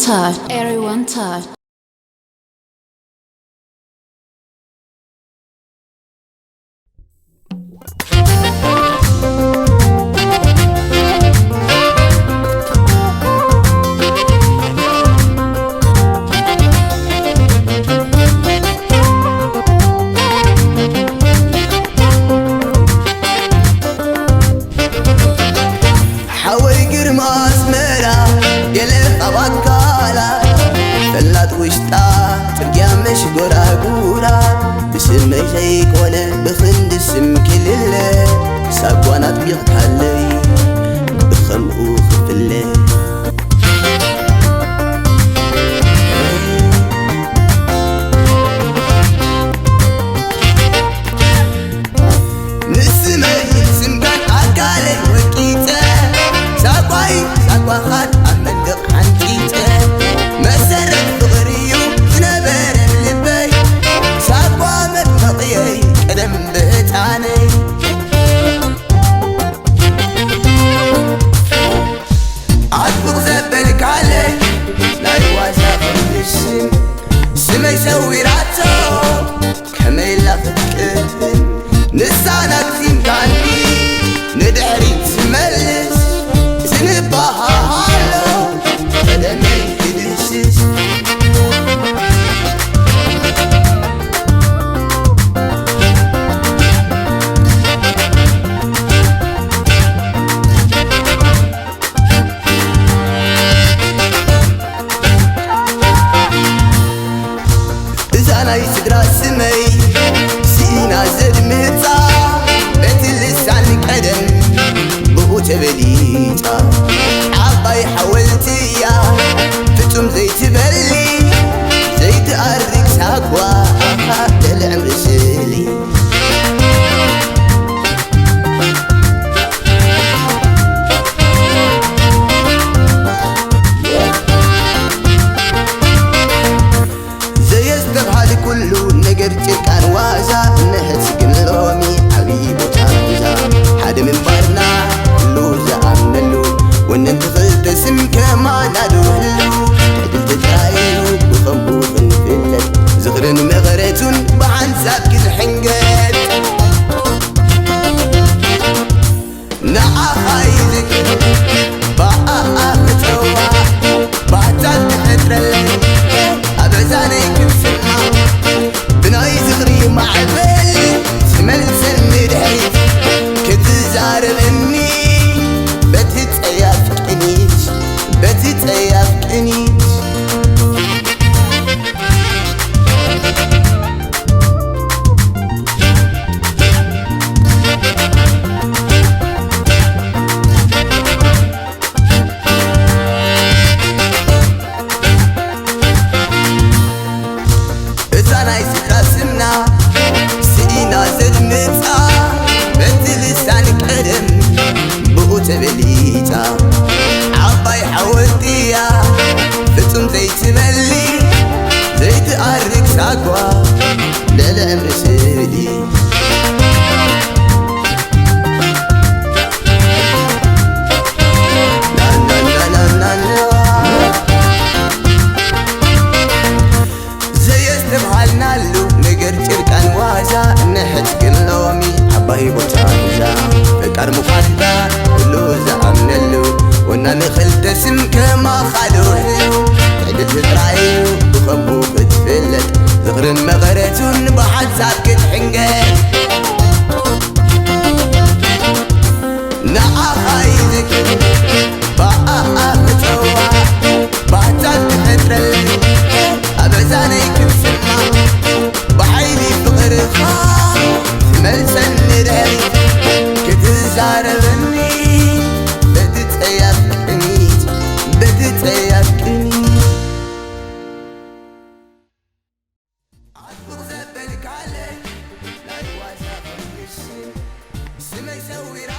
everyone touch. بسمي زيكونا بخند السم كلله ساقوانا طبيعت علي بخمقو خفله نسمي سم كان عكالي وكيته ساقوا خاد عمندق حنتيته مسرت بغريو زنبر بلبي ساقوا مطمطيي قدم بهتاني عطبق زبلك علي لا يواسا خلصن سما يسوي راتو كما يلافت نسانا كثيم كاني ندعري تملس زنباها هالو قدمي كدسس يسدرا سمي سينا زد متا بيت اللسان قدم بقو تبليتا عباي حولتي يا فتم زي تبلي زي تقرق ساقوا العمر سلي كله نجر تلقان وازا نهت سقنلومي حبيبو تانزا حد من بارنا كله زعملو وننت خلت اسم كما نادوهلو عدل تترايلو بخمبو خنفلت زغرن مغرتون بعن سابك الحنقات نعا خايزك بقى متروى بعتاد تترلي أبزاني كنسلها بناي زغري معبل تملسن مدحيت كتزارب اني بتتأياف كنيت تبليتا عباي حولتي يا فتم زي تملي زي تقرق ساقوا للعمر سيدي زي استبحالنا له نقر تركان وازا نحت قلومي عباي بوتانزا فكر مقادا زعمنلو ونا نخلت اسم كما خالوهلو عدد ترايو بخبو بتفلت زغرن مغرتون بحال ساكت حنقات نعا خايزك بقى متروى بعتاد تترلي أبزاني كنسلها بحيلي فقر خاف ملسن نداري كتزاربني عطبق زبلك علي لا يواسا خلصن سما يسوي